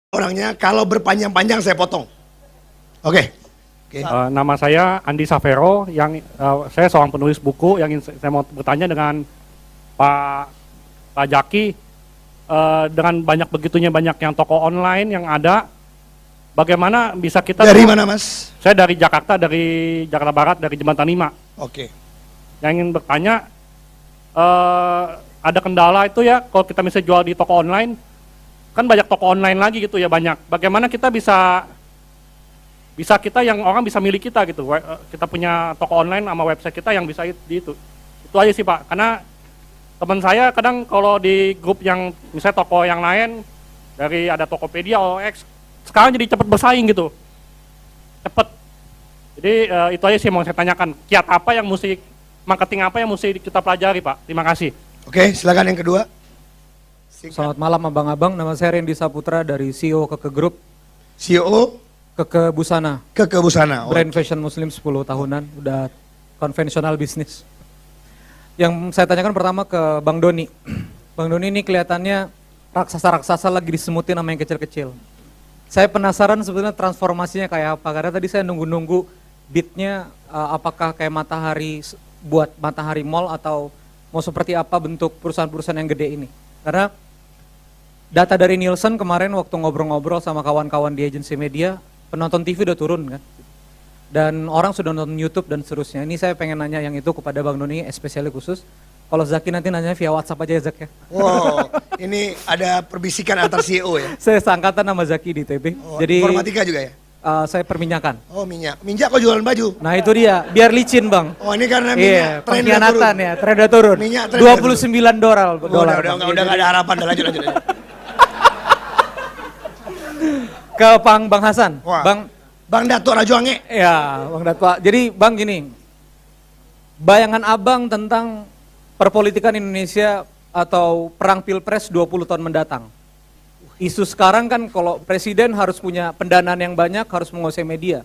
orangnya, kalau berpanjang-panjang saya potong. Oke. Nama saya Andi Savero, saya seorang penulis buku yang ingin saya mau bertanya dengan Pak Jaki, dengan begitunya banyak yang toko online yang ada, bagaimana bisa kita... Dari mana, Mas? Saya dari Jakarta Barat, dari Jembatan 5. Oke. Yang ingin bertanya, ada kendala itu ya, kalau kita misalnya jual di toko online, kan banyak toko online lagi gitu ya, banyak. Bagaimana kita bisa kita yang orang bisa milik kita gitu, kita punya toko online sama website kita yang bisa itu aja sih Pak. Karena teman saya kadang kalau di grup yang misalnya toko yang lain, dari ada Tokopedia, OLX, sekarang jadi cepet bersaing gitu, cepet. Jadi itu aja sih yang mau saya tanyakan, kiat apa yang marketing apa yang mesti kita pelajari Pak. Terima kasih. Oke, silakan yang kedua. Selamat malam abang-abang, nama saya Randy Saputra dari CEO Keke Group. CEO Keke Busana. Keke Busana. Brand fashion muslim 10 tahunan, udah konvensional bisnis. Yang saya tanyakan pertama ke Bang Doni. Bang Doni ini kelihatannya raksasa-raksasa lagi disemutin sama yang kecil-kecil. Saya penasaran sebetulnya transformasinya kayak apa, karena tadi saya nunggu-nunggu beatnya apakah kayak Matahari buat Matahari Mall atau mau seperti apa bentuk perusahaan-perusahaan yang gede ini. Karena data dari Nielsen kemarin waktu ngobrol-ngobrol sama kawan-kawan di agensi media, penonton TV udah turun kan. Dan orang sudah nonton YouTube dan seterusnya. Ini saya pengen nanya yang itu kepada Bang Doni, especially khusus. Kalau Zaki nanti nanya via WhatsApp aja ya Zak ya. Wow, ini ada perbisikan antar CEO ya? Saya seangkatan sama Zaki di TB. Oh, jadi informatika juga ya? Saya perminyakan. Oh minyak, minyak kok jualan baju? Nah itu dia, biar licin Bang. Oh ini karena minyak, Iya, pengkhianatan ya, tren udah turun. Minyak tren 29 dolar. Oh, udah gak ada harapan, udah lanjut. Ke Bang Hasan. Wah. Bang Dato Rajoange. Ya, Bang Dato. Jadi Bang gini, bayangan Abang tentang perpolitikan Indonesia atau perang pilpres 20 tahun mendatang. Isu sekarang kan kalau presiden harus punya pendanaan yang banyak, harus menguasai media.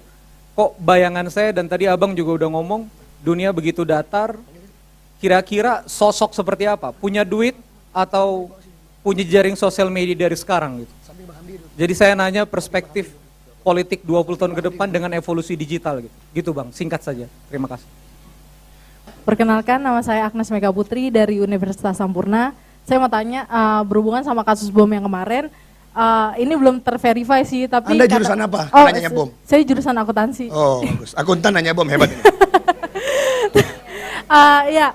Kok bayangan saya dan tadi Abang juga udah ngomong, dunia begitu datar, kira-kira sosok seperti apa? Punya duit atau punya jaring sosial media dari sekarang gitu. Jadi saya nanya perspektif politik 20 tahun ke depan dengan evolusi digital gitu. Gitu Bang, singkat saja. Terima kasih. Perkenalkan, nama saya Agnes Mega Putri dari Universitas Sampurna. Saya mau tanya, berhubungan sama kasus bom yang kemarin, ini belum terverify sih, tapi... Anda jurusan apa? Oh, nanya bom? Saya jurusan akuntansi. Oh, bagus. Akuntan nanya bom, hebat ini. Ya,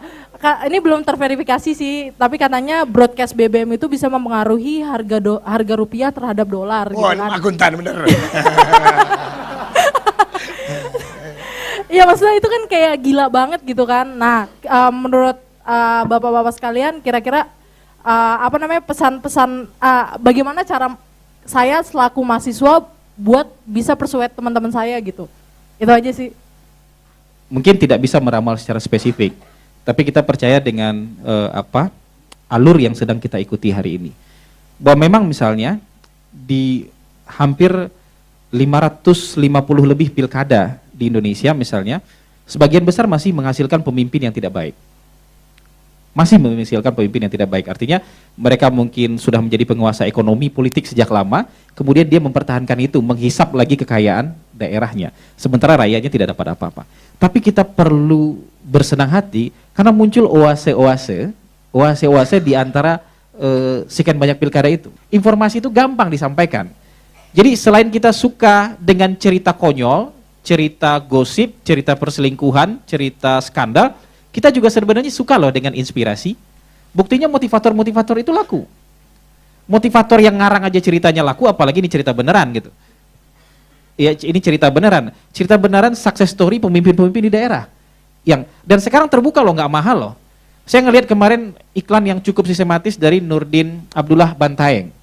ini belum terverifikasi sih, tapi katanya broadcast BBM itu bisa mempengaruhi harga rupiah terhadap dolar. Oh, gitu kan. akuntan bener. Iya maksudnya itu kan kayak gila banget gitu kan. Nah menurut bapak-bapak sekalian kira-kira pesan-pesan bagaimana cara saya selaku mahasiswa buat bisa persuade teman-teman saya gitu. Itu aja sih. Mungkin tidak bisa meramal secara spesifik, tapi kita percaya dengan alur yang sedang kita ikuti hari ini. Bahwa memang misalnya di hampir 550 lebih pilkada di Indonesia misalnya, sebagian besar masih menghasilkan pemimpin yang tidak baik. Masih menghasilkan pemimpin yang tidak baik. Artinya mereka mungkin sudah menjadi penguasa ekonomi politik sejak lama, kemudian dia mempertahankan itu, menghisap lagi kekayaan daerahnya. Sementara rakyatnya tidak dapat apa-apa. Tapi kita perlu bersenang hati karena muncul oase-oase di antara sekian banyak pilkada itu. Informasi itu gampang disampaikan. Jadi selain kita suka dengan cerita konyol, cerita gosip, cerita perselingkuhan, cerita skandal, kita juga sebenarnya suka loh dengan inspirasi. Buktinya motivator-motivator itu laku. Motivator yang ngarang aja ceritanya laku, apalagi ini cerita beneran gitu. Ya ini cerita beneran. Cerita beneran success story pemimpin-pemimpin di daerah. Dan sekarang terbuka loh, nggak mahal loh. Saya ngelihat kemarin iklan yang cukup sistematis dari Nurdin Abdullah Bantaeng.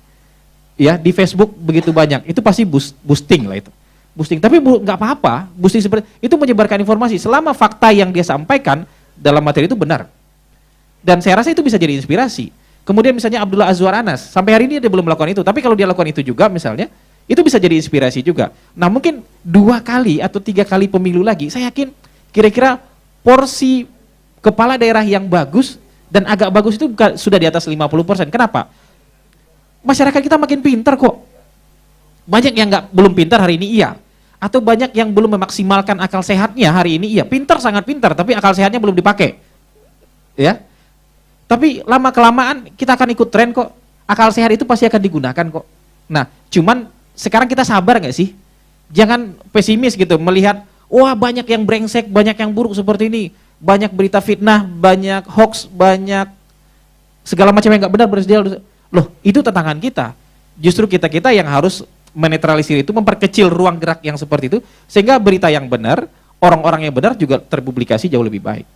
Ya di Facebook begitu banyak, itu pasti boosting lah itu. Boosting, tapi nggak apa-apa, boosting seperti itu menyebarkan informasi selama fakta yang dia sampaikan dalam materi itu benar. Dan saya rasa itu bisa jadi inspirasi. Kemudian misalnya Abdullah Azwar Anas, sampai hari ini dia belum melakukan itu, tapi kalau dia lakukan itu juga misalnya, itu bisa jadi inspirasi juga. Nah mungkin 2 kali atau 3 kali pemilu lagi, saya yakin kira-kira porsi kepala daerah yang bagus dan agak bagus itu sudah di atas 50%. Kenapa? Masyarakat kita makin pintar kok. Banyak yang belum pintar hari ini iya. Atau banyak yang belum memaksimalkan akal sehatnya hari ini iya. Pintar, sangat pintar, tapi akal sehatnya belum dipakai. Ya. Tapi lama kelamaan kita akan ikut tren kok. Akal sehat itu pasti akan digunakan kok. Nah, cuman sekarang kita sabar nggak sih? Jangan pesimis gitu melihat, wah banyak yang brengsek, banyak yang buruk seperti ini, banyak berita fitnah, banyak hoax, banyak segala macam yang nggak benar bersedia. Loh, itu tantangan kita. Justru kita yang harus menetralisir itu, memperkecil ruang gerak yang seperti itu, sehingga berita yang benar, orang-orang yang benar juga terpublikasi jauh lebih baik.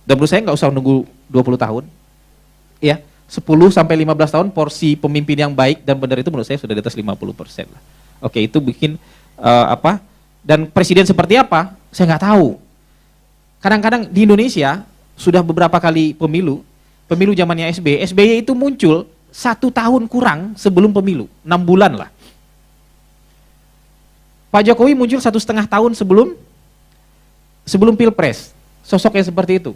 Dan menurut saya nggak usah nunggu 20 tahun, ya 10 sampai 15 tahun porsi pemimpin yang baik dan benar itu menurut saya sudah di atas 50% lah. Oke, itu bikin apa? Dan presiden seperti apa? Saya nggak tahu. Kadang-kadang di Indonesia sudah beberapa kali pemilu zamannya SBY itu muncul 1 tahun kurang sebelum pemilu, 6 bulan lah. Pak Jokowi muncul 1,5 tahun sebelum Pilpres, sosoknya seperti itu.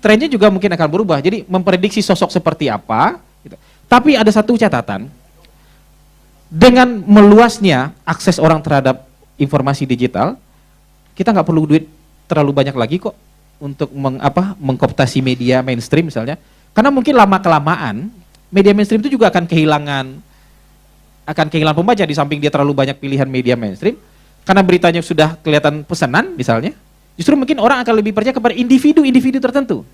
Trennya juga mungkin akan berubah. Jadi memprediksi sosok seperti apa. Gitu. Tapi ada satu catatan, dengan meluasnya akses orang terhadap informasi digital, kita nggak perlu duit terlalu banyak lagi kok untuk mengkooptasi media mainstream misalnya. Karena mungkin lama kelamaan media mainstream itu juga akan kehilangan pembaca di samping dia terlalu banyak pilihan media mainstream. Karena beritanya sudah kelihatan pesanan misalnya. Justru mungkin orang akan lebih percaya kepada individu-individu tertentu.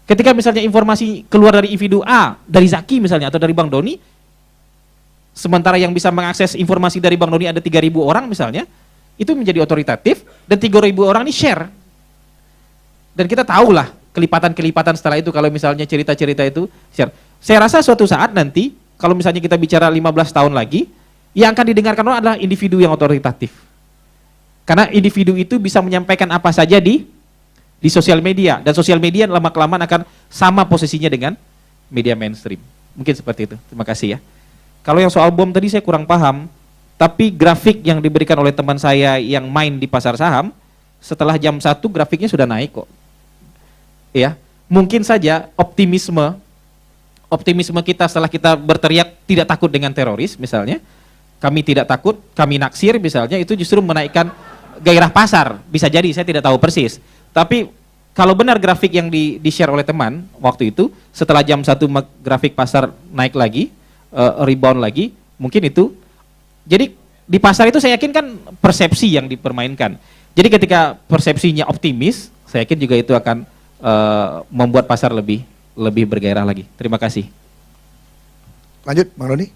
Ketika misalnya informasi keluar dari individu A, dari Zaki misalnya, atau dari Bang Doni, sementara yang bisa mengakses informasi dari Bang Doni ada 3.000 orang misalnya, itu menjadi otoritatif, dan 3.000 orang ini share. Dan kita tahulah kelipatan-kelipatan setelah itu, kalau misalnya cerita-cerita itu share. Saya rasa suatu saat nanti, kalau misalnya kita bicara 15 tahun lagi, yang akan didengarkan orang adalah individu yang otoritatif. Karena individu itu bisa menyampaikan apa saja di sosial media, dan sosial media lama-kelamaan akan sama posisinya dengan media mainstream. Mungkin seperti itu. Terima kasih ya. Kalau yang soal bom tadi saya kurang paham, tapi grafik yang diberikan oleh teman saya yang main di pasar saham, setelah jam 1 grafiknya sudah naik kok. Ya, mungkin saja optimisme kita setelah kita berteriak tidak takut dengan teroris misalnya, kami tidak takut, kami naksir misalnya, itu justru menaikkan gairah pasar. Bisa jadi, saya tidak tahu persis. Tapi kalau benar grafik yang di-share oleh teman waktu itu, setelah jam 1 grafik pasar naik lagi, rebound lagi, mungkin itu. Jadi di pasar itu saya yakin kan persepsi yang dipermainkan. Jadi ketika persepsinya optimis, saya yakin juga itu akan membuat pasar lebih bergairah lagi. Terima kasih. Lanjut, Bang Doni.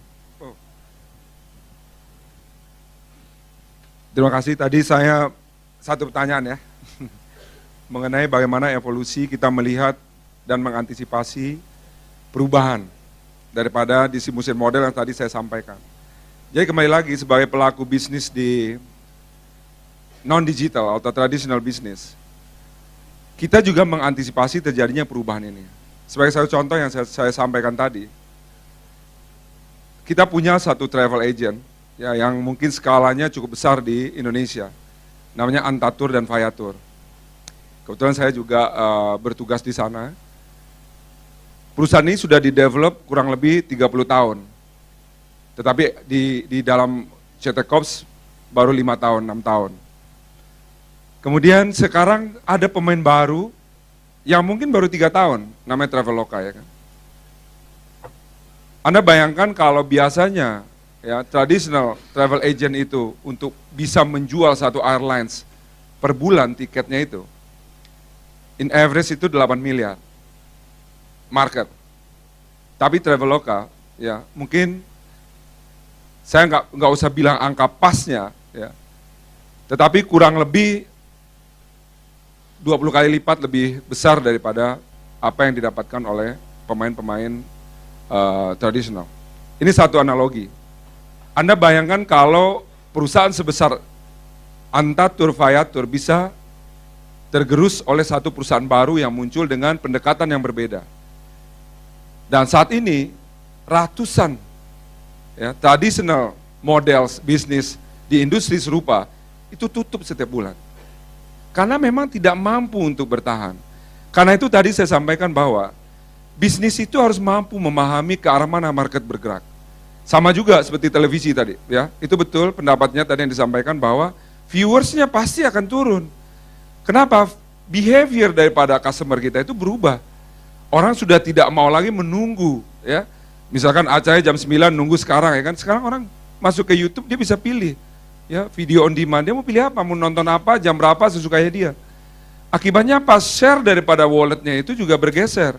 Terima kasih. Tadi saya satu pertanyaan ya, mengenai bagaimana evolusi kita melihat dan mengantisipasi perubahan daripada distribution model yang tadi saya sampaikan. Jadi kembali lagi sebagai pelaku bisnis di non-digital atau traditional business, kita juga mengantisipasi terjadinya perubahan ini. Sebagai satu contoh yang saya sampaikan tadi, kita punya satu travel agent ya, yang mungkin skalanya cukup besar di Indonesia, namanya Antatur dan Fayatur. Kebetulan saya juga bertugas di sana. Perusahaan ini sudah di-develop kurang lebih 30 tahun. Tetapi di dalam CT Corps baru 5 tahun, 6 tahun. Kemudian sekarang ada pemain baru yang mungkin baru 3 tahun, namanya Traveloka ya kan. Anda bayangkan kalau biasanya ya traditional travel agent itu untuk bisa menjual satu airlines per bulan tiketnya itu, in average itu 8 miliar market. Tapi Traveloka ya mungkin saya nggak usah bilang angka pasnya ya, tetapi kurang lebih 20 kali lipat lebih besar daripada apa yang didapatkan oleh pemain-pemain tradisional. Ini satu analogi. Anda bayangkan kalau perusahaan sebesar Antatur Fayatur bisa tergerus oleh satu perusahaan baru yang muncul dengan pendekatan yang berbeda. Dan saat ini ratusan ya, traditional models bisnis di industri serupa itu tutup setiap bulan. Karena memang tidak mampu untuk bertahan. Karena itu tadi saya sampaikan bahwa bisnis itu harus mampu memahami ke arah mana market bergerak. Sama juga seperti televisi tadi, ya. Itu betul pendapatnya tadi yang disampaikan bahwa viewersnya pasti akan turun. Kenapa? Behavior daripada customer kita itu berubah. Orang sudah tidak mau lagi menunggu, ya. Misalkan acara jam 9 nunggu sekarang, ya kan. Sekarang orang masuk ke YouTube dia bisa pilih, ya, video on demand. Dia mau pilih apa, mau nonton apa, jam berapa sesukanya dia. Akibatnya apa? Share daripada walletnya itu juga bergeser.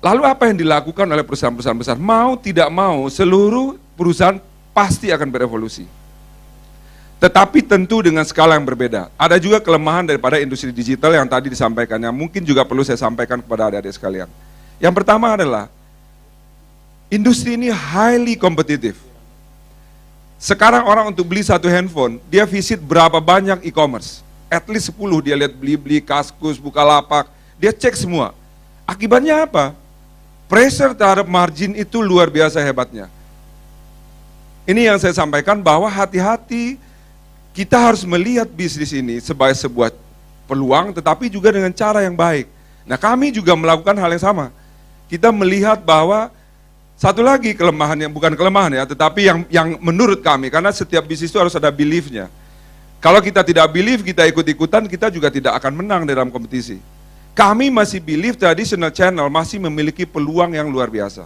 Lalu apa yang dilakukan oleh perusahaan-perusahaan besar? Mau tidak mau, seluruh perusahaan pasti akan berevolusi. Tetapi tentu dengan skala yang berbeda. Ada juga kelemahan daripada industri digital yang tadi disampaikan, yang mungkin juga perlu saya sampaikan kepada adik-adik sekalian. Yang pertama adalah, industri ini highly kompetitif. Sekarang orang untuk beli satu handphone, dia visit berapa banyak e-commerce. At least 10, dia lihat Blibli, Kaskus, Bukalapak, dia cek semua. Akibatnya apa? Pressure terhadap margin itu luar biasa hebatnya. Ini yang saya sampaikan bahwa hati-hati kita harus melihat bisnis ini sebagai sebuah peluang tetapi juga dengan cara yang baik. Nah, kami juga melakukan hal yang sama. Kita melihat bahwa satu lagi kelemahan yang bukan kelemahan ya, tetapi yang menurut kami, karena setiap bisnis itu harus ada belief-nya. Kalau kita tidak belief, kita ikut-ikutan, kita juga tidak akan menang dalam kompetisi. Kami masih believe traditional channel masih memiliki peluang yang luar biasa.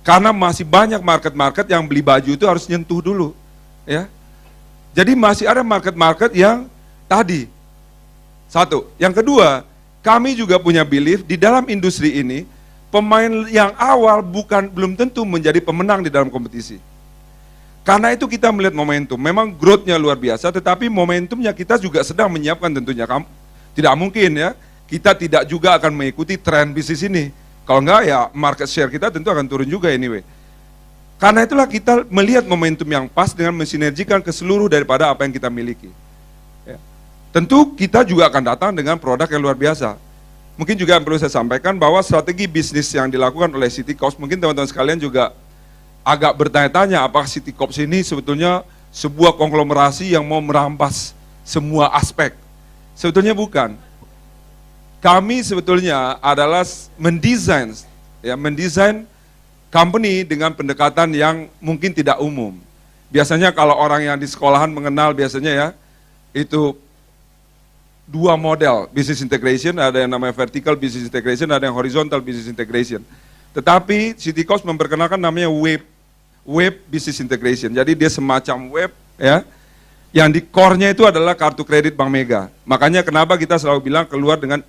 Karena masih banyak market-market yang beli baju itu harus nyentuh dulu, ya. Jadi masih ada market-market yang tadi. Satu. Yang kedua, kami juga punya belief di dalam industri ini, pemain yang awal belum tentu menjadi pemenang di dalam kompetisi. Karena itu kita melihat momentum. Memang growth-nya luar biasa, tetapi momentumnya kita juga sedang menyiapkan tentunya. Tidak mungkin ya, kita tidak juga akan mengikuti tren bisnis ini. Kalau enggak ya market share kita tentu akan turun juga anyway. Karena itulah kita melihat momentum yang pas dengan mensinergikan ke seluruh daripada apa yang kita miliki. Ya. Tentu kita juga akan datang dengan produk yang luar biasa. Mungkin juga yang perlu saya sampaikan bahwa strategi bisnis yang dilakukan oleh City Corp, mungkin teman-teman sekalian juga agak bertanya-tanya apakah City Corp ini sebetulnya sebuah konglomerasi yang mau merampas semua aspek. Sebetulnya bukan. Kami sebetulnya adalah mendesain company dengan pendekatan yang mungkin tidak umum. Biasanya kalau orang yang di sekolahan mengenal biasanya ya, itu dua model business integration, ada yang namanya vertical business integration, ada yang horizontal business integration. Tetapi City Corp memperkenalkan namanya web business integration. Jadi dia semacam web ya, yang di core-nya itu adalah kartu kredit Bank Mega. Makanya kenapa kita selalu bilang keluar dengan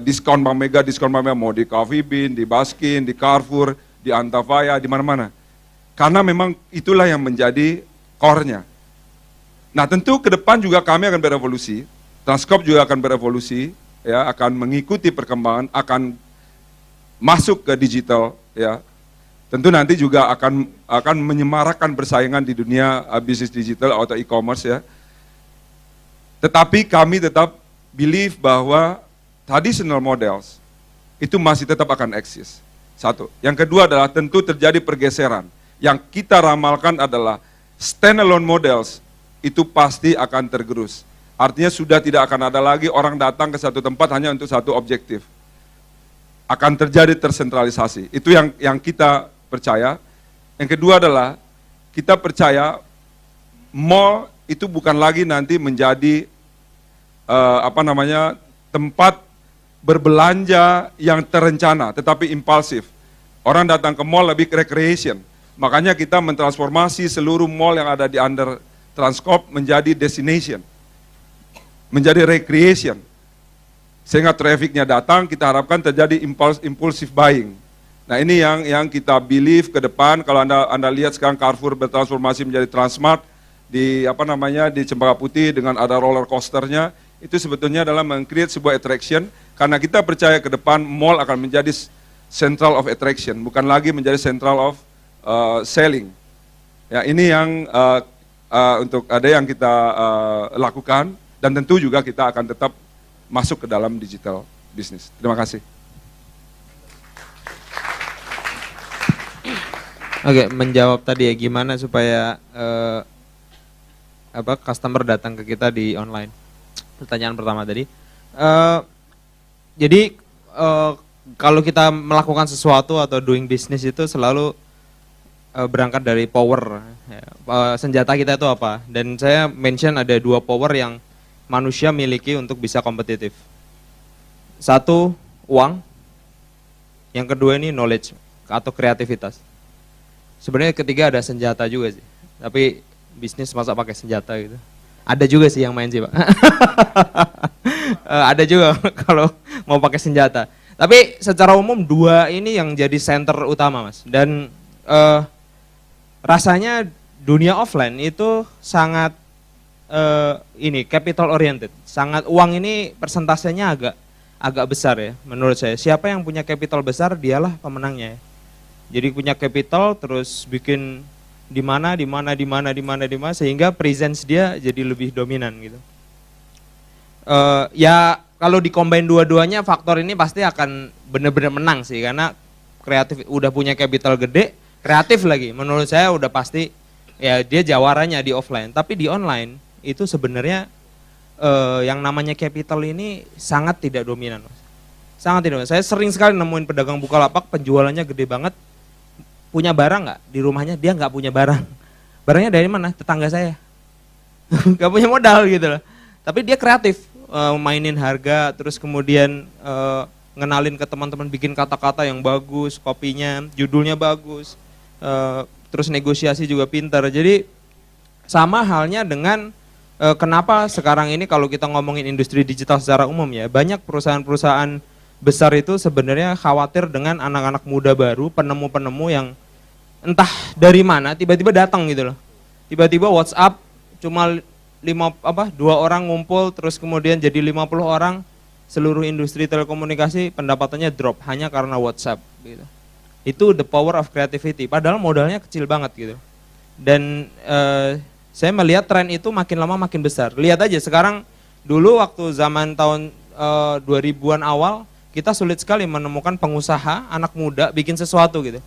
diskon Bank Mega mau di Coffee Bean, di Baskin, di Carrefour, di Antafaya, di mana-mana. Karena memang itulah yang menjadi core-nya. Nah, tentu ke depan juga kami akan berevolusi, Transcorp juga akan berevolusi, ya, akan mengikuti perkembangan, akan masuk ke digital, ya. Tentu nanti juga akan menyemarakkan persaingan di dunia bisnis digital atau e-commerce ya. Tetapi kami tetap believe bahwa traditional models itu masih tetap akan eksis. Satu. Yang kedua adalah tentu terjadi pergeseran. Yang kita ramalkan adalah standalone models itu pasti akan tergerus. Artinya sudah tidak akan ada lagi orang datang ke satu tempat hanya untuk satu objektif. Akan terjadi tersentralisasi. Itu yang kita percaya. Yang kedua adalah kita percaya mall itu bukan lagi nanti menjadi tempat berbelanja yang terencana, tetapi impulsif. Orang datang ke mall lebih recreation. Makanya kita mentransformasi seluruh mall yang ada di under Transcorp menjadi destination, menjadi recreation. Sehingga trafficnya datang, kita harapkan terjadi impulsive buying. Nah ini yang kita believe ke depan. Kalau anda lihat sekarang Carrefour bertransformasi menjadi Transmart di di Cempaka Putih dengan ada roller coasternya. Itu sebetulnya adalah meng-create sebuah attraction, karena kita percaya ke depan mall akan menjadi central of attraction, bukan lagi menjadi central of selling. Ya, ini yang untuk ada yang kita lakukan, dan tentu juga kita akan tetap masuk ke dalam digital business. Terima kasih. Oke, menjawab tadi ya, gimana supaya customer datang ke kita di online. Pertanyaan pertama tadi. Jadi kalau kita melakukan sesuatu atau doing business itu selalu berangkat dari power. Ya. Senjata kita itu apa? Dan saya mention ada 2 power yang manusia miliki untuk bisa kompetitif. Satu, uang. Yang kedua ini knowledge atau kreativitas. Sebenarnya ketiga ada senjata juga sih. Tapi bisnis masa pakai senjata gitu. Ada juga sih yang main sih, Pak. Ada juga kalau mau pakai senjata. Tapi secara umum 2 ini yang jadi center utama, Mas. Dan rasanya dunia offline itu sangat ini capital oriented. Sangat uang ini persentasenya agak besar ya menurut saya. Siapa yang punya capital besar dialah pemenangnya ya. Jadi punya capital terus bikin di mana sehingga presence dia jadi lebih dominan gitu. Ya kalau dikombain dua-duanya faktor ini pasti akan benar-benar menang sih karena kreatif udah punya capital gede, kreatif lagi. Menurut saya udah pasti ya dia jawaranya di offline. Tapi di online itu sebenarnya yang namanya capital ini sangat tidak dominan. Sangat tidak dominan. Saya sering sekali nemuin pedagang Bukalapak penjualannya gede banget. Punya barang nggak di rumahnya? Dia nggak punya barang. Barangnya dari mana? Tetangga saya. Nggak punya modal gitu loh. Tapi dia kreatif, mainin harga, terus kemudian ngenalin ke teman-teman, bikin kata-kata yang bagus, kopinya, judulnya bagus, terus negosiasi juga pintar. Jadi sama halnya dengan kenapa sekarang ini kalau kita ngomongin industri digital secara umum ya, banyak perusahaan-perusahaan besar itu sebenarnya khawatir dengan anak-anak muda baru, penemu-penemu yang entah dari mana tiba-tiba datang gitu loh. Tiba-tiba WhatsApp cuma 2 orang ngumpul terus kemudian jadi 50 orang, seluruh industri telekomunikasi pendapatannya drop hanya karena WhatsApp gitu. Itu the power of creativity, padahal modalnya kecil banget gitu. Dan saya melihat tren itu makin lama makin besar. Lihat aja sekarang, dulu waktu zaman tahun 2000-an awal kita sulit sekali menemukan pengusaha anak muda bikin sesuatu gitu.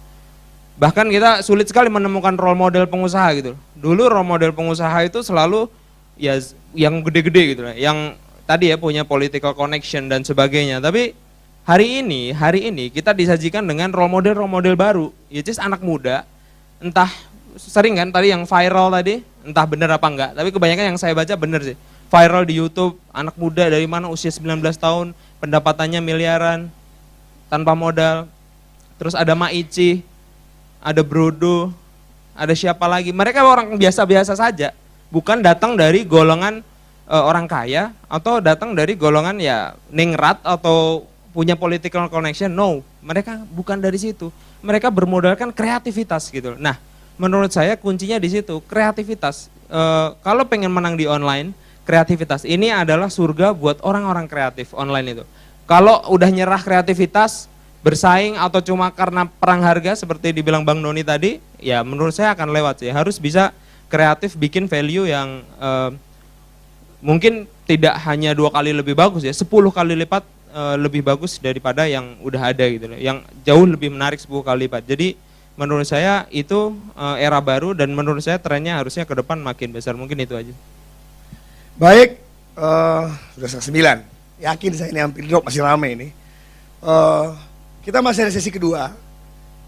Bahkan kita sulit sekali menemukan role model pengusaha gitu. Dulu role model pengusaha itu selalu ya yang gede-gede gitu, yang tadi ya punya political connection dan sebagainya. Tapi hari ini kita disajikan dengan role model baru, yaitu anak muda. Entah sering kan tadi yang viral tadi, entah benar apa enggak. Tapi kebanyakan yang saya baca benar sih. Viral di YouTube, anak muda dari mana usia 19 tahun, pendapatannya miliaran, tanpa modal. Terus ada Maici, ada Brodo, ada siapa lagi. Mereka orang biasa-biasa saja, bukan datang dari golongan orang kaya, atau datang dari golongan ya ningrat atau punya political connection. No, mereka bukan dari situ. Mereka bermodalkan kreativitas gitu. Nah, menurut saya kuncinya di situ, kreativitas. Kalau pengen menang di online, kreativitas ini adalah surga buat orang-orang kreatif online itu. Kalau udah nyerah kreativitas, bersaing atau cuma karena perang harga seperti dibilang Bang Doni tadi, ya menurut saya akan lewat sih. Harus bisa kreatif bikin value yang mungkin tidak hanya 2 kali lebih bagus ya, 10 kali lipat lebih bagus daripada yang udah ada gitu loh. Yang jauh lebih menarik 10 kali lipat. Jadi menurut saya itu era baru dan menurut saya trennya harusnya ke depan makin besar. Mungkin itu aja. Baik, sudah setengah 9. Yakin saya ini hampir drop, masih rame ini. Kita masih ada sesi kedua.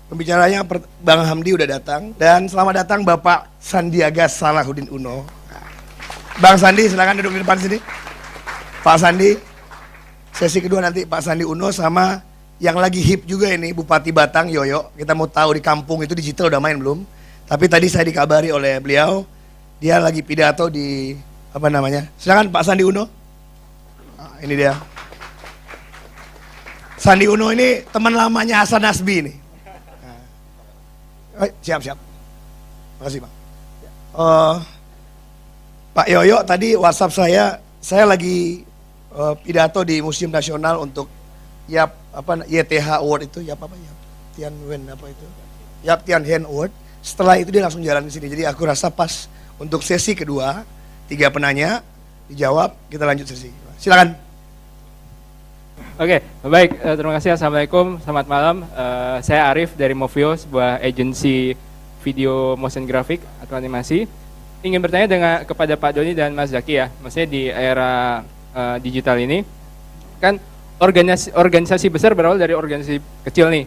Pembicaranya Bang Hamdi udah datang. Dan selamat datang Bapak Sandiaga Salahuddin Uno. Bang Sandi silakan duduk di depan sini. Pak Sandi, sesi kedua nanti Pak Sandi Uno sama yang lagi hip juga ini Bupati Batang Yoyo. Kita mau tahu di kampung itu digital udah main belum. Tapi tadi saya dikabari oleh beliau, dia lagi pidato di apa namanya. Silakan Pak Sandi Uno. Nah, ini dia. Sandi Uno ini teman lamanya Hasan Nasbi ini. Nah. Siap. Makasih Pak. Pak Yoyo tadi WhatsApp saya lagi pidato di Museum Nasional untuk YTH Award itu, Yap Tian Hen Award. Setelah itu dia langsung jalan ke sini. Jadi aku rasa pas untuk sesi kedua, 3 penanya dijawab, kita lanjut sesi. Silakan. Oke, baik. Terima kasih. Assalamualaikum. Selamat malam. Saya Arif dari Movio, sebuah agensi video motion graphic atau animasi. Ingin bertanya kepada Pak Doni dan Mas Zaki ya. Maksudnya di era digital ini, kan organisasi besar berawal dari organisasi kecil nih.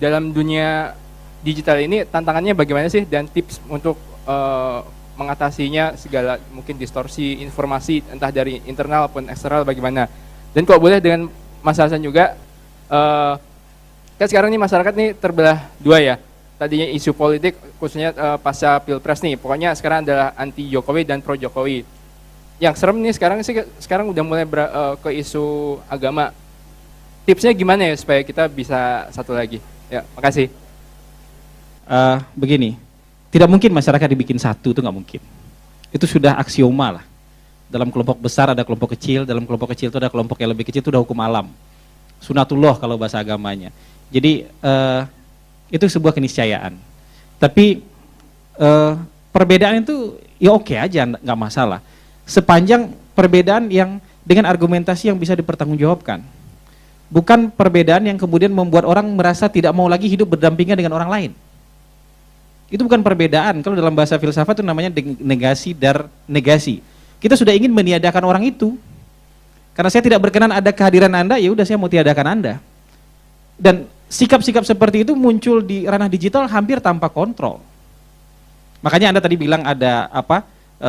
Dalam dunia digital ini tantangannya bagaimana sih, dan tips untuk mengatasinya, segala mungkin distorsi informasi entah dari internal maupun eksternal bagaimana. Dan kalau boleh dengan Mas Hasan juga, kan sekarang nih masyarakat nih terbelah dua ya. Tadinya isu politik khususnya pasca Pilpres nih, pokoknya sekarang adalah anti Jokowi dan pro Jokowi. Yang serem nih sekarang udah mulai ke isu agama. Tipsnya gimana ya supaya kita bisa satu lagi? Ya, makasih. Begini, tidak mungkin masyarakat dibikin satu, itu nggak mungkin. Itu sudah aksioma lah. Dalam kelompok besar ada kelompok kecil, dalam kelompok kecil itu ada kelompok yang lebih kecil, itu udah hukum alam. Sunatullah kalau bahasa agamanya. Jadi itu sebuah keniscayaan. Tapi perbedaan itu ya oke aja, nggak masalah. Sepanjang perbedaan yang dengan argumentasi yang bisa dipertanggungjawabkan. Bukan perbedaan yang kemudian membuat orang merasa tidak mau lagi hidup berdampingan dengan orang lain. Itu bukan perbedaan. Kalau dalam bahasa filsafat itu namanya negasi dar negasi. Kita sudah ingin meniadakan orang itu. Karena saya tidak berkenan ada kehadiran Anda, ya udah saya mau tiadakan Anda. Dan sikap-sikap seperti itu muncul di ranah digital hampir tanpa kontrol. Makanya Anda tadi bilang ada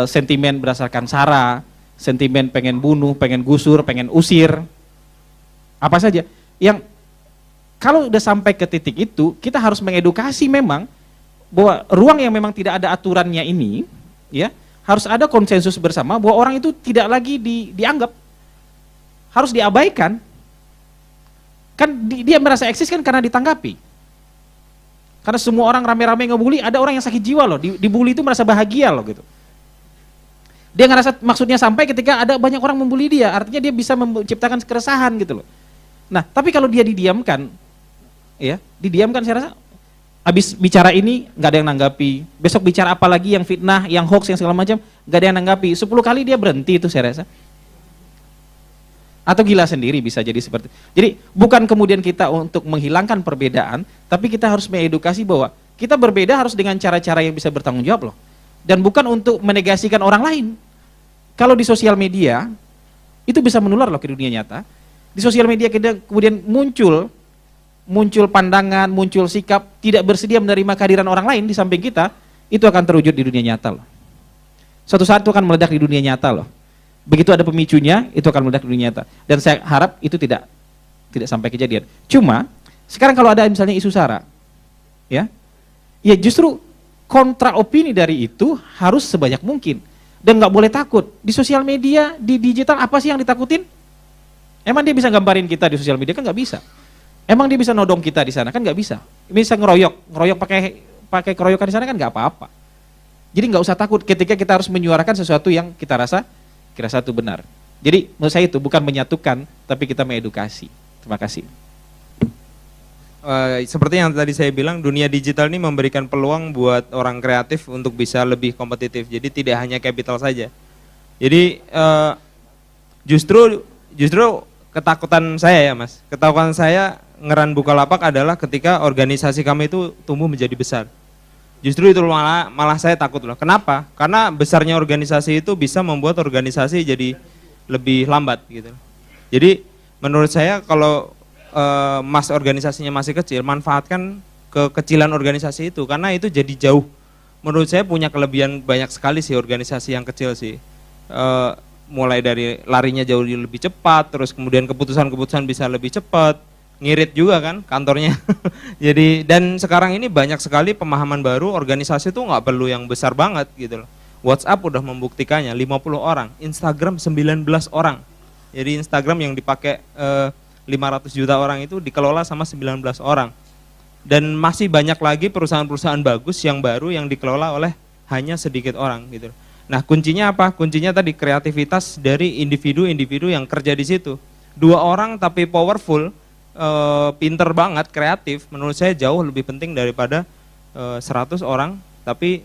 sentimen berdasarkan sara, sentimen pengen bunuh, pengen gusur, pengen usir. Apa saja yang kalau udah sampai ke titik itu, kita harus mengedukasi memang bahwa ruang yang memang tidak ada aturannya ini, ya harus ada konsensus bersama bahwa orang itu tidak lagi dianggap, harus diabaikan. Kan dia merasa eksis kan karena ditanggapi. Karena semua orang rame-rame ngebully, ada orang yang sakit jiwa loh, dibully itu merasa bahagia loh gitu. Dia ngerasa maksudnya sampai ketika ada banyak orang membuli dia, artinya dia bisa menciptakan keresahan gitu loh. Nah, tapi kalau dia didiamkan, ya, didiamkan saya rasa habis bicara ini nggak ada yang nanggapi, besok bicara apa lagi yang fitnah, yang hoax, yang segala macam, nggak ada yang nanggapi, 10 kali dia berhenti itu saya rasa. Atau gila sendiri bisa jadi seperti. Jadi bukan kemudian kita untuk menghilangkan perbedaan, tapi kita harus mengedukasi bahwa kita berbeda harus dengan cara-cara yang bisa bertanggung jawab loh. Dan bukan untuk menegasikan orang lain. Kalau di sosial media, itu bisa menular loh ke dunia nyata. Di sosial media kita kemudian muncul pandangan, muncul sikap tidak bersedia menerima kehadiran orang lain di samping kita, itu akan terwujud di dunia nyata loh. Suatu saat itu akan meledak di dunia nyata loh. Begitu ada pemicunya, itu akan meledak di dunia nyata. Dan saya harap itu tidak sampai kejadian. Cuma sekarang kalau ada misalnya isu sara, ya justru kontra opini dari itu harus sebanyak mungkin. Dan nggak boleh takut. Di sosial media, di digital apa sih yang ditakutin? Emang dia bisa gambarin kita di sosial media? Kan nggak bisa. Emang dia bisa nodong kita di sana? Kan nggak bisa. Bisa ngeroyok pakai keroyokan di sana kan nggak apa-apa. Jadi nggak usah takut ketika kita harus menyuarakan sesuatu yang kita rasa itu benar. Jadi menurut saya itu bukan menyatukan, tapi kita mengedukasi. Terima kasih. Seperti yang tadi saya bilang, dunia digital ini memberikan peluang buat orang kreatif untuk bisa lebih kompetitif. Jadi tidak hanya capital saja. Jadi justru ketakutan saya ya Mas, ketakutan saya ngeran Bukalapak adalah ketika organisasi kami itu tumbuh menjadi besar. Justru itu malah saya takut loh. Kenapa? Karena besarnya organisasi itu bisa membuat organisasi jadi lebih lambat gitu. Jadi menurut saya kalau organisasinya masih kecil, manfaatkan kekecilan organisasi itu, karena itu jadi jauh. Menurut saya punya kelebihan banyak sekali sih organisasi yang kecil sih. Mulai dari larinya jauh lebih cepat, terus kemudian keputusan-keputusan bisa lebih cepat, ngirit juga kan kantornya. Jadi dan sekarang ini banyak sekali pemahaman baru, organisasi itu nggak perlu yang besar banget gitu loh. WhatsApp udah membuktikannya 50 orang, Instagram 19 orang. Jadi Instagram yang dipakai 500 juta orang itu dikelola sama 19 orang. Dan masih banyak lagi perusahaan-perusahaan bagus yang baru yang dikelola oleh hanya sedikit orang gitu. Nah, kuncinya apa? Kuncinya tadi kreativitas dari individu-individu yang kerja di situ. 2 orang tapi powerful, pinter banget, kreatif, menurut saya jauh lebih penting daripada 100 orang tapi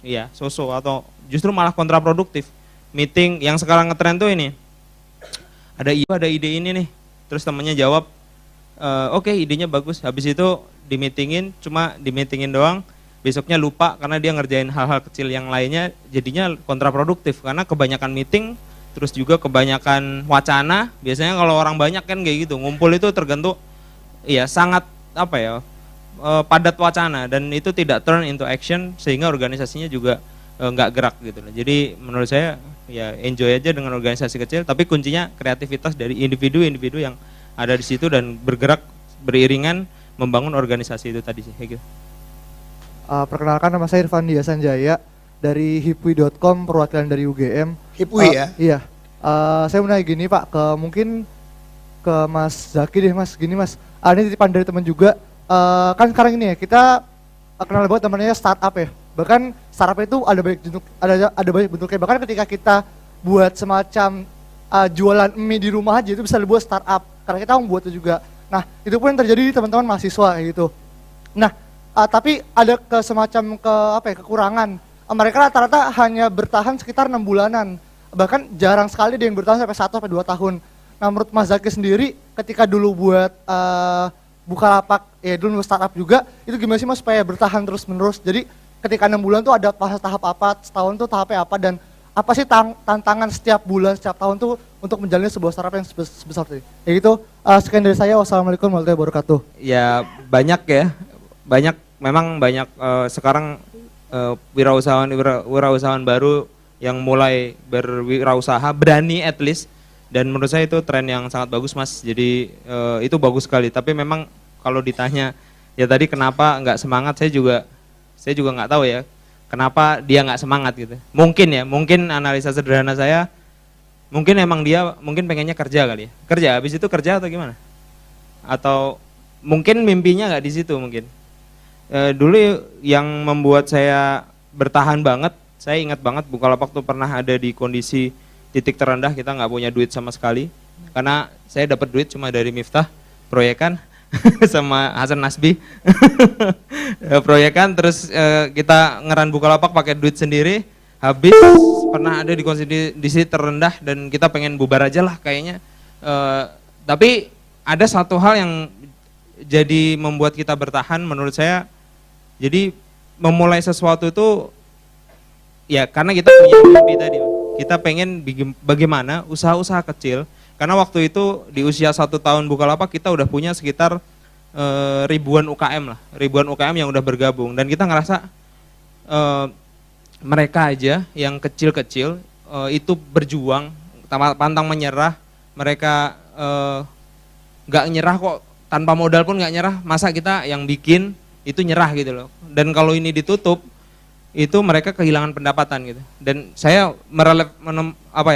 ya so-so atau justru malah kontraproduktif. Meeting yang sekarang ngetren tuh ini. Ada ide ini nih. Terus temannya jawab, oke, idenya bagus. Habis itu cuma di meetingin doang. Besoknya lupa karena dia ngerjain hal-hal kecil yang lainnya, jadinya kontraproduktif karena kebanyakan meeting terus juga kebanyakan wacana. Biasanya kalau orang banyak kan kayak gitu, ngumpul itu tergantung, ya sangat apa ya, padat wacana dan itu tidak turn into action sehingga organisasinya juga nggak gerak gitu loh. Jadi menurut saya ya enjoy aja dengan organisasi kecil, tapi kuncinya kreativitas dari individu-individu yang ada di situ dan bergerak beriringan membangun organisasi itu tadi sih kayak gitu. Perkenalkan, nama saya Irfan Dia Sanjaya dari hipwi.com, perwakilan dari UGM. Hipwi ya? Iya. Saya mau nanya gini Pak, mungkin ke Mas Zaki deh Mas, gini Mas. Ini titipan dari teman juga. Kan sekarang ini ya kita kenal banget namanya startup ya. Bahkan startup itu ada banyak bentuk, ada banyak bentuknya. Bahkan ketika kita buat semacam jualan mie di rumah aja itu bisa dibuat startup. Karena kita membuat itu juga. Nah itu pun yang terjadi di teman-teman mahasiswa gitu. Nah tapi ada kekurangan. Mereka rata-rata hanya bertahan sekitar 6 bulanan. Bahkan jarang sekali ada yang bertahan sampai 1 sampai 2 tahun. Nah menurut Mas Zaki sendiri ketika dulu buat Bukalapak, ya dulu startup juga, itu gimana sih Mas supaya bertahan terus menerus? Jadi ketika 6 bulan tuh ada fase tahap apa, setahun tuh tahapnya apa, dan apa sih tantangan setiap bulan, setiap tahun tuh untuk menjalani sebuah startup yang sebesar itu? Ya gitu, sekian dari saya, wassalamualaikum warahmatullahi wabarakatuh. Ya banyak ya, memang banyak sekarang wirausahawan baru yang mulai berwirausaha, berani at least, dan menurut saya itu tren yang sangat bagus Mas. Jadi itu bagus sekali, tapi memang kalau ditanya ya tadi kenapa nggak semangat, saya juga nggak tahu ya kenapa dia nggak semangat gitu. Mungkin analisa sederhana saya, mungkin emang dia pengennya kerja kali ya, kerja habis itu kerja atau gimana, atau mungkin mimpinya nggak di situ mungkin. Dulu yang membuat saya bertahan banget, saya ingat banget Bukalapak tuh pernah ada di kondisi titik terendah, kita nggak punya duit sama sekali, karena saya dapat duit cuma dari Miftah proyekan sama Hasan Nasbi proyekan, terus kita ngeran Bukalapak pakai duit sendiri, habis pernah ada di kondisi terendah dan kita pengen bubar aja lah kayaknya. Tapi ada satu hal yang jadi membuat kita bertahan menurut saya. Jadi memulai sesuatu itu ya karena kita punya mimpi tadi, kita pengen bagaimana usaha-usaha kecil, karena waktu itu di usia 1 tahun Bukalapak kita udah punya sekitar ribuan UKM yang udah bergabung, dan kita ngerasa mereka aja yang kecil-kecil itu berjuang, pantang menyerah, mereka nggak nyerah kok, tanpa modal pun nggak nyerah, masa kita yang bikin itu nyerah gitu loh. Dan kalau ini ditutup, itu mereka kehilangan pendapatan gitu. Dan saya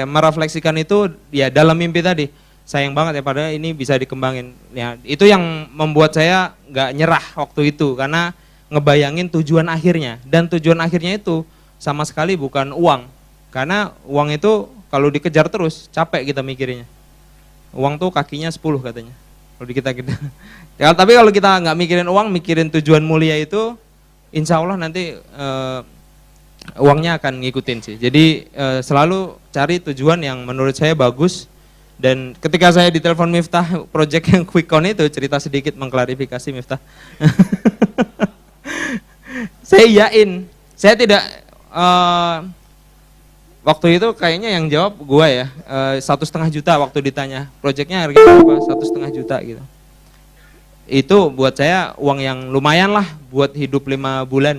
merefleksikan itu ya dalam mimpi tadi. Sayang banget ya padahal ini bisa dikembangin. Ya, itu yang membuat saya nggak nyerah waktu itu, karena ngebayangin tujuan akhirnya. Dan tujuan akhirnya itu sama sekali bukan uang. Karena uang itu kalau dikejar terus capek kita mikirnya. Uang tuh kakinya 10 katanya. Kalau kita ya, tapi kalau kita nggak mikirin uang, mikirin tujuan mulia itu, insya Allah nanti uangnya akan ngikutin sih. Jadi selalu cari tujuan yang menurut saya bagus. Dan ketika saya ditelepon Miftah, project yang QuickCon itu, cerita sedikit mengklarifikasi Miftah. Saya iyain, saya tidak waktu itu kayaknya yang jawab gua ya, 1,5 juta waktu ditanya projectnya harganya berapa, 1,5 juta gitu. Itu buat saya uang yang lumayan lah buat hidup 5 bulan.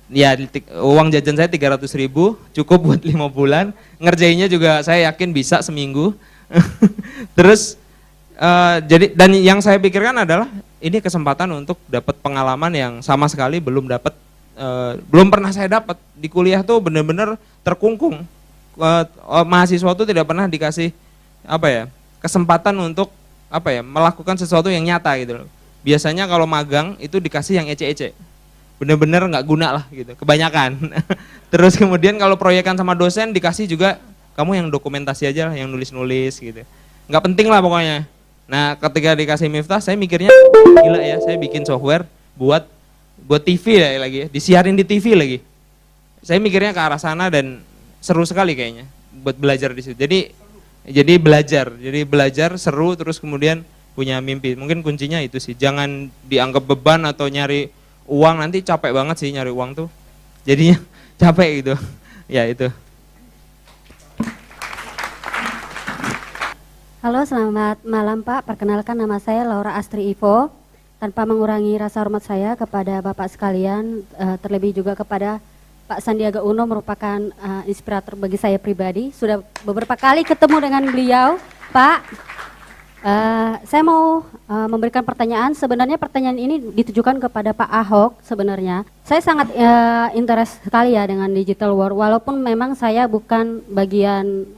Ya uang jajan saya 300.000 cukup buat 5 bulan, ngerjainnya juga saya yakin bisa seminggu. Terus jadi, dan yang saya pikirkan adalah ini kesempatan untuk dapat pengalaman yang sama sekali belum pernah saya dapat di kuliah tuh, bener-bener terkungkung. Mahasiswa tuh tidak pernah dikasih kesempatan untuk melakukan sesuatu yang nyata gitu loh. Biasanya kalau magang itu dikasih yang ece-ece, bener-bener nggak guna lah gitu, kebanyakan. Terus kemudian kalau proyekan sama dosen dikasih juga, kamu yang dokumentasi aja lah, yang nulis-nulis gitu, nggak penting lah pokoknya. Nah ketika dikasih Miftah, saya mikirnya gila ya, saya bikin software buat TV ya lagi, disiarin di TV lagi. Saya mikirnya ke arah sana dan seru sekali kayaknya buat belajar di situ. Jadi belajar seru, terus kemudian punya mimpi. Mungkin kuncinya itu sih, jangan dianggap beban atau nyari uang, nanti capek banget sih nyari uang tuh. Jadinya capek gitu. Ya itu. Halo, selamat malam Pak. Perkenalkan nama saya Laura Astri Ivo. Tanpa mengurangi rasa hormat saya kepada Bapak sekalian, terlebih juga kepada Pak Sandiaga Uno merupakan inspirator bagi saya pribadi. Sudah beberapa kali ketemu dengan beliau, Pak. Saya mau memberikan pertanyaan. Sebenarnya pertanyaan ini ditujukan kepada Pak Ahok sebenarnya. Saya sangat interest sekali ya dengan digital world. Walaupun memang saya bukan bagian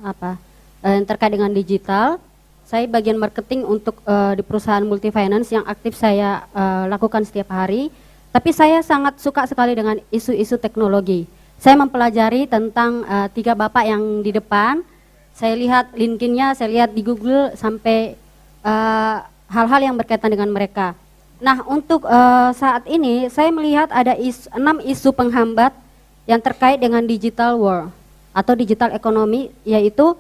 yang terkait dengan digital. Saya bagian marketing untuk di perusahaan multifinance yang aktif saya lakukan setiap hari. Tapi saya sangat suka sekali dengan isu-isu teknologi. Saya mempelajari tentang 3 bapak yang di depan. Saya lihat LinkedIn-nya, saya lihat di Google sampai hal-hal yang berkaitan dengan mereka. Nah, untuk saat ini saya melihat ada 6 isu penghambat yang terkait dengan digital world atau digital ekonomi, yaitu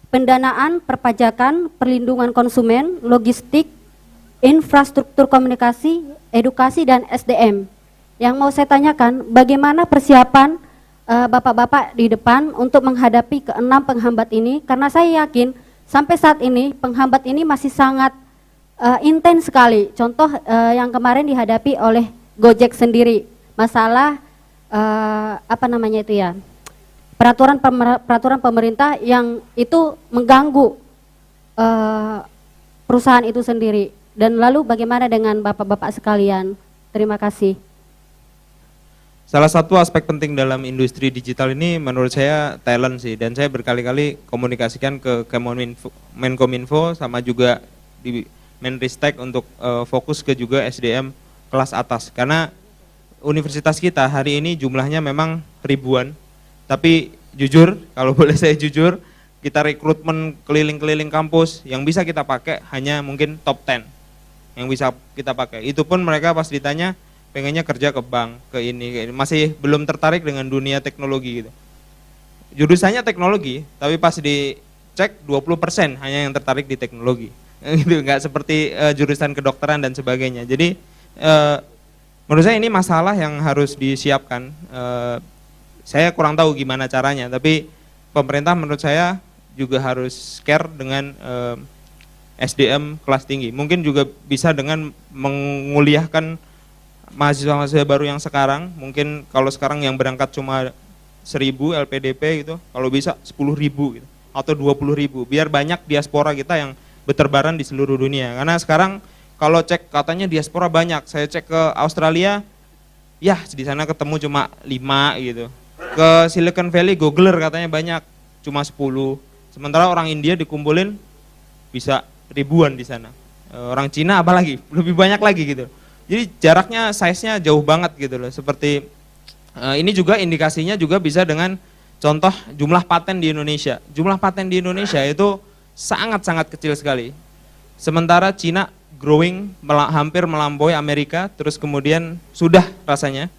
pendanaan, perpajakan, perlindungan konsumen, logistik, infrastruktur komunikasi, edukasi, dan SDM. Yang mau saya tanyakan, bagaimana persiapan bapak-bapak di depan untuk menghadapi ke-6 penghambat ini? Karena saya yakin sampai saat ini penghambat ini masih sangat intens sekali. Contoh yang kemarin dihadapi oleh Gojek sendiri, masalah peraturan pemerintah yang itu mengganggu perusahaan itu sendiri. Dan lalu bagaimana dengan bapak-bapak sekalian? Terima kasih. Salah satu aspek penting dalam industri digital ini menurut saya talent sih, dan saya berkali-kali komunikasikan ke Menkominfo sama juga di Menristek untuk fokus ke juga SDM kelas atas, karena universitas kita hari ini jumlahnya memang ribuan. Tapi jujur, kalau boleh saya jujur, kita rekrutmen keliling-keliling kampus, yang bisa kita pakai hanya mungkin top 10 yang bisa kita pakai. Itu pun mereka pas ditanya pengennya kerja ke bank, ke ini, masih belum tertarik dengan dunia teknologi gitu. Jurusannya teknologi, tapi pas dicek 20% hanya yang tertarik di teknologi. Gitu, nggak seperti jurusan kedokteran dan sebagainya. Jadi menurut saya ini masalah yang harus disiapkan. Saya kurang tahu gimana caranya, tapi pemerintah menurut saya juga harus care dengan SDM kelas tinggi. Mungkin juga bisa dengan menguliahkan mahasiswa-mahasiswa baru yang sekarang. Mungkin kalau sekarang yang berangkat cuma 1000 LPDP gitu, kalau bisa 10.000 gitu, atau 20.000, biar banyak diaspora kita yang berterbaran di seluruh dunia. Karena sekarang kalau cek katanya diaspora banyak, saya cek ke Australia, ya di sana ketemu cuma 5 gitu. Ke Silicon Valley, Googler katanya banyak, cuma 10. Sementara orang India dikumpulin bisa ribuan di sana. Orang Cina apalagi, lebih banyak lagi gitu. Jadi jaraknya, size-nya jauh banget gitu loh. Seperti ini juga indikasinya juga bisa dengan contoh jumlah paten di Indonesia. Jumlah paten di Indonesia itu sangat-sangat kecil sekali. Sementara Cina growing hampir melampaui Amerika, terus kemudian sudah rasanya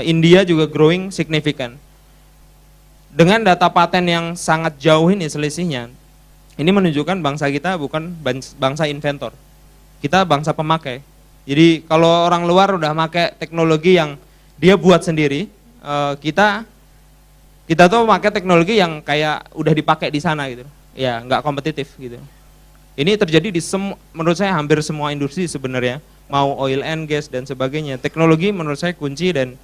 India juga growing signifikan. Dengan data paten yang sangat jauh ini selisihnya, ini menunjukkan bangsa kita bukan bangsa inventor. Kita bangsa pemakai. Jadi kalau orang luar udah pakai teknologi yang dia buat sendiri, kita tuh pakai teknologi yang kayak udah dipakai di sana gitu. Ya, nggak kompetitif gitu. Ini terjadi di menurut saya hampir semua industri sebenarnya, mau oil and gas dan sebagainya. Teknologi menurut saya kunci, dan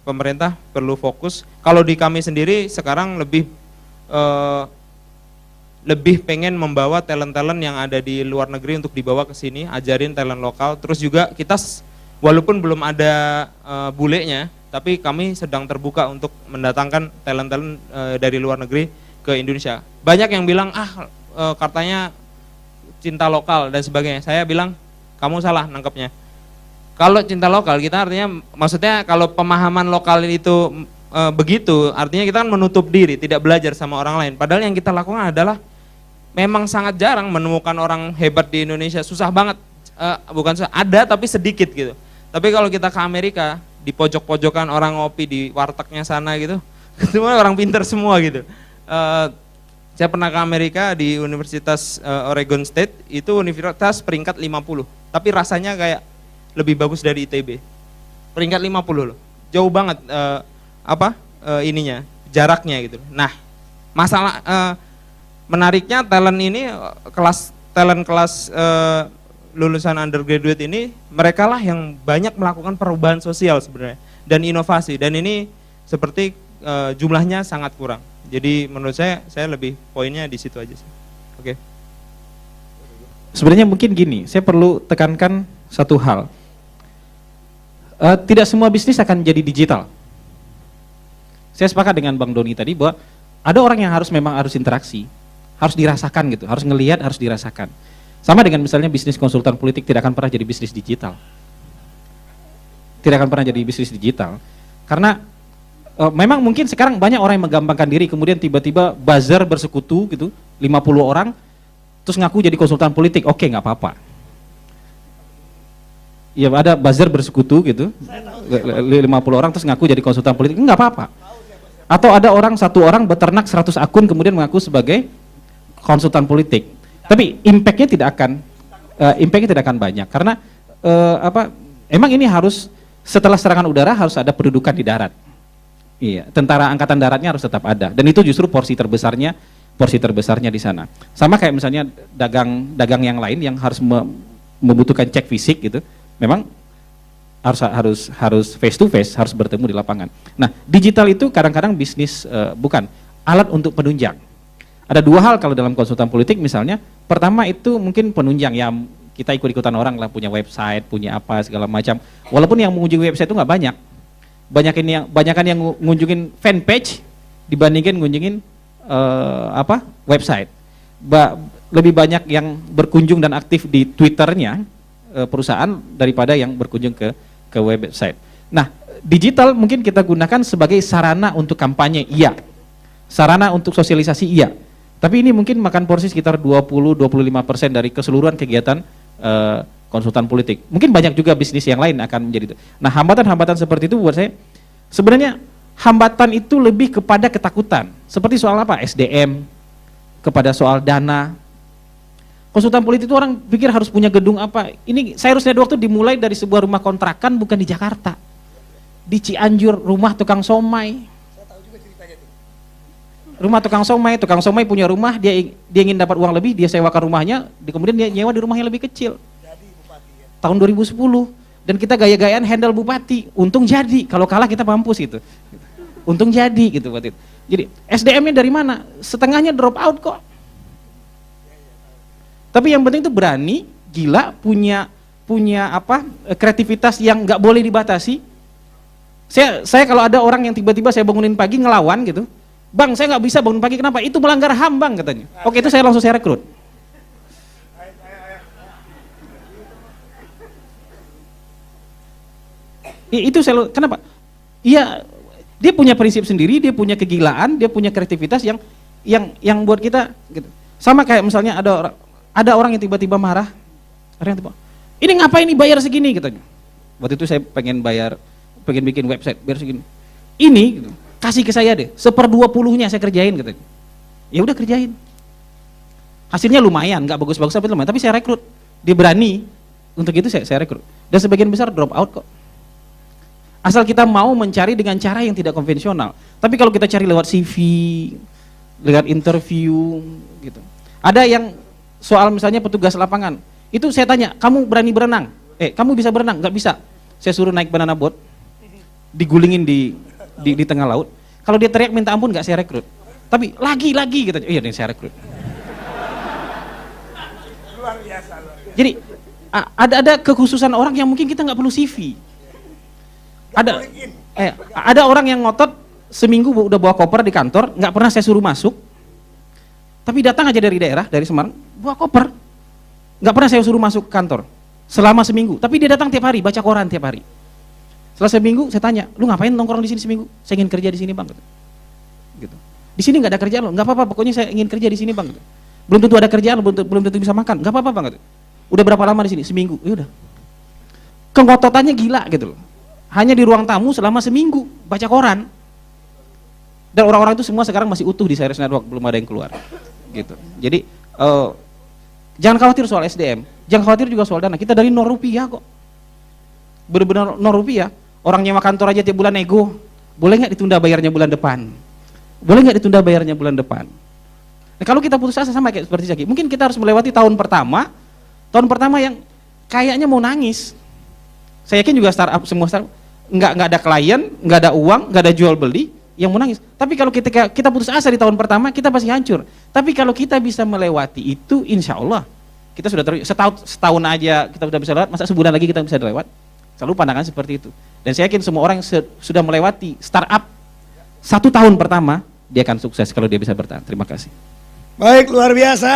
pemerintah perlu fokus. Kalau di kami sendiri sekarang lebih pengen membawa talent-talent yang ada di luar negeri untuk dibawa ke sini, ajarin talent lokal. Terus juga kita walaupun belum ada bulenya, tapi kami sedang terbuka untuk mendatangkan talent-talent dari luar negeri ke Indonesia. Banyak yang bilang katanya cinta lokal dan sebagainya. Saya bilang kamu salah nangkepnya. Kalau cinta lokal kita artinya, maksudnya kalau pemahaman lokal itu begitu, artinya kita kan menutup diri, tidak belajar sama orang lain. Padahal yang kita lakukan adalah memang sangat jarang menemukan orang hebat di Indonesia, susah banget. Bukan susah, ada tapi sedikit gitu. Tapi kalau kita ke Amerika, di pojok-pojokan orang ngopi di wartegnya sana gitu, semua orang pintar semua gitu. Saya pernah ke Amerika di Universitas Oregon State, itu universitas peringkat 50, tapi rasanya kayak lebih bagus dari ITB. Peringkat 50 loh. Jauh banget jaraknya gitu. Nah, masalah menariknya talent ini talent kelas lulusan undergraduate ini mereka lah yang banyak melakukan perubahan sosial sebenarnya dan inovasi, dan ini seperti jumlahnya sangat kurang. Jadi menurut saya lebih poinnya di situ aja sih. Oke. Sebenarnya mungkin gini, saya perlu tekankan satu hal. Tidak semua bisnis akan jadi digital. Saya sepakat dengan Bang Doni tadi bahwa ada orang yang memang harus interaksi, harus dirasakan gitu, harus ngelihat, harus dirasakan. Sama dengan misalnya bisnis konsultan politik tidak akan pernah jadi bisnis digital. Tidak akan pernah jadi bisnis digital. Karena memang mungkin sekarang banyak orang yang menggampangkan diri, kemudian tiba-tiba buzzer bersekutu gitu, 50 orang, terus ngaku jadi konsultan politik, oke nggak apa-apa. Ya ada buzzer bersekutu gitu, 50 orang terus ngaku jadi konsultan politik, nggak apa-apa. Atau ada satu orang beternak 100 akun kemudian mengaku sebagai konsultan politik. Tapi impactnya tidak akan banyak, karena emang ini harus setelah serangan udara harus ada pendudukan di darat. Iya, tentara angkatan daratnya harus tetap ada, dan itu justru porsi terbesarnya di sana. Sama kayak misalnya dagang yang lain yang harus membutuhkan cek fisik gitu, memang harus face to face, harus bertemu di lapangan. Nah, digital itu kadang-kadang bisnis bukan alat untuk penunjang. Ada dua hal kalau dalam konsultan politik misalnya, pertama itu mungkin penunjang yang kita ikut-ikutan orang lah, punya website, punya apa segala macam. Walaupun yang mengunjungi website itu nggak banyak. Banyakan yang ngunjungin fanpage dibandingin ngunjungin website. Lebih banyak yang berkunjung dan aktif di Twitternya perusahaan daripada yang berkunjung ke website. Nah, digital mungkin kita gunakan sebagai sarana untuk kampanye, iya. Sarana untuk sosialisasi, iya. Tapi ini mungkin makan porsi sekitar 20-25% dari keseluruhan kegiatan konsultan politik. Mungkin banyak juga bisnis yang lain akan menjadi itu. Nah, hambatan-hambatan seperti itu buat saya, sebenarnya hambatan itu lebih kepada ketakutan. Seperti soal apa? SDM, kepada soal dana. Konsultan politik itu orang pikir harus punya gedung apa. Ini saya harus lihat waktu dimulai dari sebuah rumah kontrakan, bukan di Jakarta. Di Cianjur, rumah tukang somai. Rumah tukang somai punya rumah, dia ingin dapat uang lebih, dia sewakan rumahnya, kemudian dia nyewa di rumah yang lebih kecil. Tahun 2010, dan kita gaya-gayaan handle bupati, untung jadi, kalau kalah kita mampus gitu. Untung jadi gitu waktu itu. Jadi SDM-nya dari mana? Setengahnya drop out kok. Tapi yang penting itu berani, gila, punya kreativitas yang nggak boleh dibatasi. Saya kalau ada orang yang tiba-tiba saya bangunin pagi ngelawan gitu, Bang, saya nggak bisa bangun pagi, kenapa? Itu melanggar HAM, Bang, katanya. Oke, itu saya rekrut. Itu kenapa? Iya, dia punya prinsip sendiri, dia punya kegilaan, dia punya kreativitas yang buat kita gitu. Sama kayak misalnya ada orang yang tiba-tiba marah, ini ngapain nih bayar segini katanya. Waktu itu saya pengen bikin website, bayar segini. Ini gitu, kasih ke saya deh, 1/20-nya saya kerjain katanya. Ya udah kerjain. Hasilnya lumayan, nggak bagus-bagus tapi lumayan, tapi saya rekrut. Dia berani, untuk itu saya rekrut. Dan sebagian besar drop out kok. Asal kita mau mencari dengan cara yang tidak konvensional. Tapi kalau kita cari lewat CV, lewat interview gitu. Ada yang soal misalnya petugas lapangan, itu saya tanya, kamu berani berenang? Kamu bisa berenang? Nggak bisa. Saya suruh naik banana boat, digulingin di tengah laut. Kalau dia teriak minta ampun nggak saya rekrut. Tapi lagi gitu. Iya nih saya rekrut. Luar biasa. Jadi ada kekhususan orang yang mungkin kita nggak perlu CV. Ada orang yang ngotot seminggu udah bawa koper di kantor, nggak pernah saya suruh masuk. Tapi datang aja dari daerah, dari Semarang, bawa koper. Nggak pernah saya suruh masuk kantor selama seminggu. Tapi dia datang tiap hari, baca koran tiap hari. Setelah seminggu saya tanya, lu ngapain nongkrong di sini seminggu? Saya ingin kerja di sini, Bang. Gitu. Di sini nggak ada kerjaan lo, nggak apa-apa. Pokoknya saya ingin kerja di sini, Bang. Gitu. Belum tentu ada kerjaan, belum tentu bisa makan, nggak apa-apa, Bang. Gitu. Udah berapa lama di sini? Seminggu. Ya udah. Kengototannya gila gitu loh. Hanya di ruang tamu selama seminggu baca koran. Dan orang-orang itu semua sekarang masih utuh di Cyrus Network, belum ada yang keluar. Gitu. Jadi jangan khawatir soal SDM, jangan khawatir juga soal dana. Kita dari 0 rupiah kok. Benar-benar 0 rupiah. Orang nyewa kantor aja tiap bulan nego. Boleh nggak ditunda bayarnya bulan depan? Boleh nggak ditunda bayarnya bulan depan? Nah, kalau kita putus asa sama kayak seperti Zaki, mungkin kita harus melewati tahun pertama yang kayaknya mau nangis. Saya yakin juga semua startup nggak ada klien, nggak ada uang, nggak ada jual beli, yang mau nangis. Tapi kalau kita putus asa di tahun pertama, kita pasti hancur. Tapi kalau kita bisa melewati itu, insya Allah kita sudah setahun aja kita sudah bisa lewat, masa sebulan lagi kita bisa lewat? Selalu pandangan seperti itu. Dan saya yakin semua orang sudah melewati startup 1 tahun pertama, dia akan sukses kalau dia bisa bertahan. Terima kasih. Baik, luar biasa.